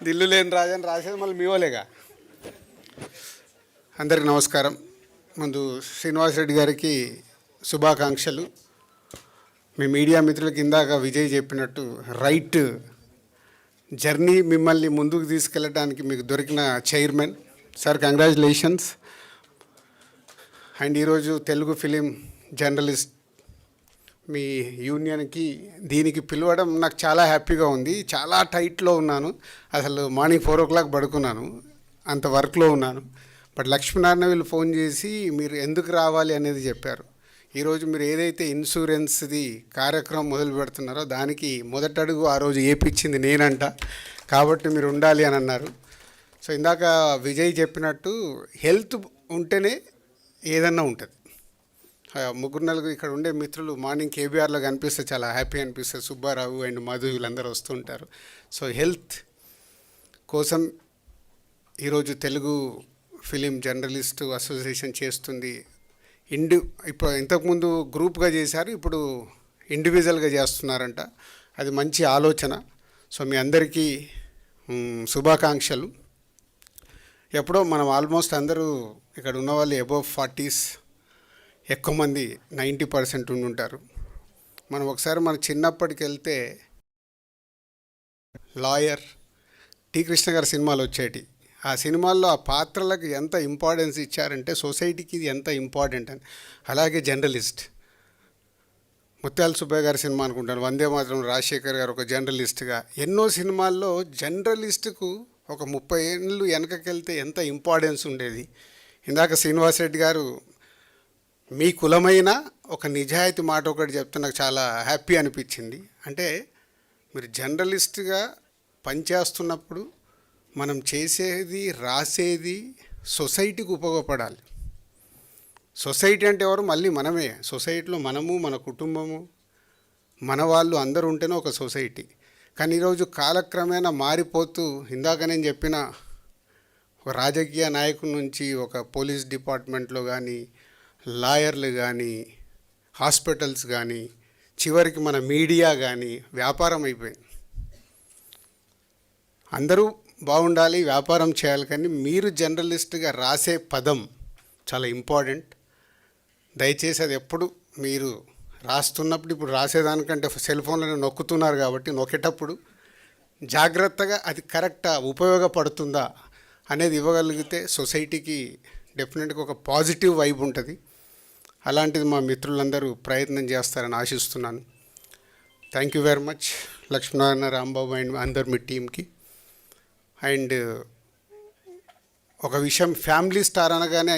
దిల్లు లేని రాజని రాసేది మళ్ళీ మీ వాళ్ళేగా. అందరికి నమస్కారం. ముందు శ్రీనివాసరెడ్డి గారికి శుభాకాంక్షలు. మీ మీడియా మిత్రులకి ఇందాక విజయ్ చెప్పినట్టు రైట్ జర్నీ మిమ్మల్ని ముందుకు తీసుకెళ్ళడానికి మీకు దొరికిన చైర్మన్ సార్, కంగ్రాచులేషన్స్. అండ్ ఈరోజు తెలుగు ఫిలిం జర్నలిస్ట్ మీ యూనియన్కి దీనికి పిలవడం నాకు చాలా హ్యాపీగా ఉంది. చాలా టైట్లో ఉన్నాను, అసలు మార్నింగ్ 4 o'clock పడుకున్నాను, అంత వర్క్లో ఉన్నాను. బట్ లక్ష్మీనారాయణ వీళ్ళు ఫోన్ చేసి మీరు ఎందుకు రావాలి అనేది చెప్పారు. ఈరోజు మీరు ఏదైతే ఇన్సూరెన్స్ది కార్యక్రమం మొదలు పెడుతున్నారో దానికి మొదటడుగు ఆ రోజు ఏపిచ్చింది నేనంట, కాబట్టి మీరు ఉండాలి అని అన్నారు. సో ఇందాక విజయ్ చెప్పినట్టు హెల్త్ ఉంటేనే ఏదన్నా ఉంటుంది. 3-4 ఇక్కడ ఉండే మిత్రులు మార్నింగ్ కేబీఆర్లో కనిపిస్తే చాలా హ్యాపీ అనిపిస్తుంది. సుబ్బారావు అండ్ మధు వీళ్ళందరూ వస్తుంటారు. సో హెల్త్ కోసం ఈరోజు తెలుగు ఫిలిం జర్నలిస్టు అసోసియేషన్ చేస్తుంది. ఇప్పుడు ఇంతకుముందు గ్రూప్గా చేశారు, ఇప్పుడు ఇండివిజువల్గా చేస్తున్నారంట. అది మంచి ఆలోచన. సో మీ అందరికీ శుభాకాంక్షలు. ఎప్పుడో మనం ఆల్మోస్ట్ అందరూ ఇక్కడ ఉన్న వాళ్ళు అబవ్ 40s, ఎక్కువ మంది 90% ఉండుంటారు. మనం ఒకసారి మన చిన్నప్పటికి వెళ్తే లాయర్ టి కృష్ణ గారి సినిమాలు వచ్చేటి. ఆ సినిమాల్లో ఆ పాత్రలకు ఎంత ఇంపార్టెన్స్ ఇచ్చారంటే సొసైటీకి ఇది ఎంత ఇంపార్టెంట్ అని. అలాగే జర్నలిస్ట్ ముత్యాల సుబ్బయ్య గారి సినిమా అనుకుంటాను, వందే మాత్రం రాజశేఖర్ గారు ఒక జర్నలిస్ట్గా. ఎన్నో సినిమాల్లో జర్నలిస్టుకు ఒక 30 ఏళ్ళు వెనకకెళ్తే ఎంత ఇంపార్టెన్స్ ఉండేది. ఇందాక శ్రీనివాసరెడ్డి గారు మీ కులమైన ఒక నిజాయితీ మాట ఒకటి చెప్తే నాకు చాలా హ్యాపీ అనిపించింది. అంటే మీరు జర్నలిస్ట్గా పనిచేస్తున్నప్పుడు మనం చేసేది రాసేది సొసైటీకి ఉపయోగపడాలి. సొసైటీ అంటే ఎవరు? మళ్ళీ మనమే. సొసైటీలో మనము, మన కుటుంబము, మన వాళ్ళు అందరూ ఉంటేనే ఒక సొసైటీ. కానీ ఈరోజు కాలక్రమేణా మారిపోతూ, ఇందాక నేను చెప్పిన ఒక రాజకీయ నాయకుల నుంచి ఒక పోలీస్ డిపార్ట్మెంట్లో కానీ, లాయర్లు కానీ, హాస్పిటల్స్ కానీ, చివరికి మన మీడియా కానీ వ్యాపారం అయిపోయింది. అందరూ బాగుండాలి, వ్యాపారం చేయాలి. కానీ మీరు జర్నలిస్ట్గా రాసే పదం చాలా ఇంపార్టెంట్. దయచేసి అది ఎప్పుడు మీరు రాస్తున్నప్పుడు, ఇప్పుడు రాసేదానికంటే సెల్ ఫోన్లో నొక్కుతున్నారు కాబట్టి నొక్కేటప్పుడు జాగ్రత్తగా అది కరెక్టా, ఉపయోగపడుతుందా అనేది ఇవ్వగలిగితే సొసైటీకి డెఫినెట్గా ఒక పాజిటివ్ వైబ్ ఉంటుంది. అలాంటిది మా మిత్రులందరూ ప్రయత్నం చేస్తారని ఆశిస్తున్నాను. Thank you very much Lakshminarayana, Rambabu and అందరు మీ టీంకి. అండ్ ఒక విషయం, ఫ్యామిలీ స్టార్ అనగానే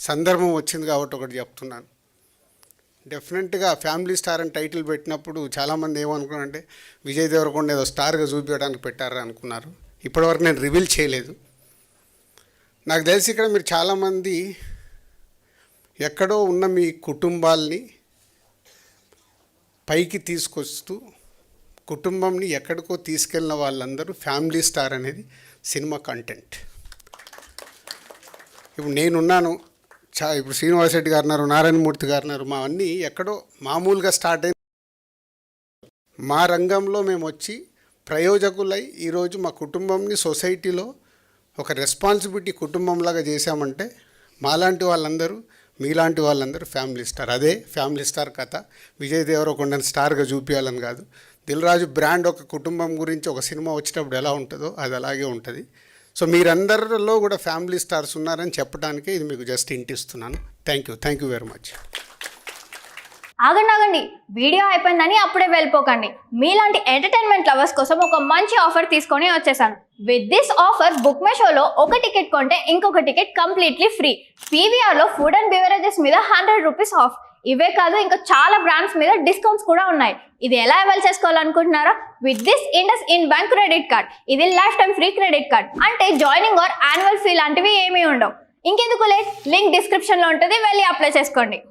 సందర్భం వచ్చింది కాబట్టి ఒకటి చెప్తున్నాను. డెఫినెట్గా ఫ్యామిలీ స్టార్ అని టైటిల్ పెట్టినప్పుడు చాలామంది ఏమనుకున్నారంటే విజయ్ దేవరకొండ ఏదో స్టార్గా చూపించడానికి పెట్టారా అనుకున్నారు. ఇప్పటివరకు నేను రివీల్ చేయలేదు. నాకు తెలిసి ఇక్కడ మీరు చాలామంది ఎక్కడో ఉన్న మీ కుటుంబాల్ని పైకి తీసుకొస్తూ కుటుంబంని ఎక్కడికో తీసుకెళ్ళిన వాళ్ళందరూ ఫ్యామిలీ స్టార్ అనేది సినిమా కంటెంట్. ఇప్పుడు నేనున్నాను, ఇప్పుడు శ్రీనివాసరెడ్డి గారు ఉన్నారు, నారాయణమూర్తి గారు ఉన్నారు. మా అన్నీ ఎక్కడో మామూలుగా స్టార్ట్ అయింది. మా రంగంలో మేము వచ్చి ప్రయోజకులై ఈరోజు మా కుటుంబంని సొసైటీలో ఒక రెస్పాన్సిబిలిటీ కుటుంబంలాగా చేశామంటే మాలాంటి వాళ్ళందరూ, మీలాంటి వాళ్ళందరూ ఫ్యామిలీ స్టార్. అదే ఫ్యామిలీ స్టార్ కథ. విజయ్ దేవరకొండని స్టార్గా చూపించాలని కాదు. దిల్ రాజు బ్రాండ్ ఒక కుటుంబం గురించి ఒక సినిమా వచ్చేటప్పుడు ఎలా ఉంటుందో అది అలాగే ఉంటుంది. సో మీరందరిలో కూడా ఫ్యామిలీ స్టార్స్ ఉన్నారని చెప్పడానికే ఇది మీకు జస్ట్ ఇంటిస్తున్నాను. Thank you very much. ఆగండి, వీడియో అయిపోయిందని అప్పుడే వెళ్ళిపోకండి. మీలాంటి ఎంటర్టైన్మెంట్ లవర్స్ కోసం ఒక మంచి ఆఫర్ తీసుకొని వచ్చేసాను. With this offer book my షోలో ఒక టికెట్ కొంటే ఇంకొక టికెట్ కంప్లీట్లీ ఫ్రీ. పీవీఆర్లో ఫుడ్ అండ్ బెవరేజెస్ మీద 100 రూపీస్ ఆఫ్. ఇవే కాదు, ఇంకా చాలా బ్రాండ్స్ మీద డిస్కౌంట్స్ కూడా ఉన్నాయి. ఇది ఎలా అవైల్ చేసుకోవాలనుకుంటున్నారా? With this IndusInd bank credit card. ఇది lifetime free credit card. అంటే జాయినింగ్ ఆర్ యాన్యువల్ ఫీ లాంటివి ఏమీ ఉండవు. ఇంకెందుకు లేట్, లింక్ డిస్క్రిప్షన్లో ఉంటుంది, వెళ్ళి అప్లై చేసుకోండి.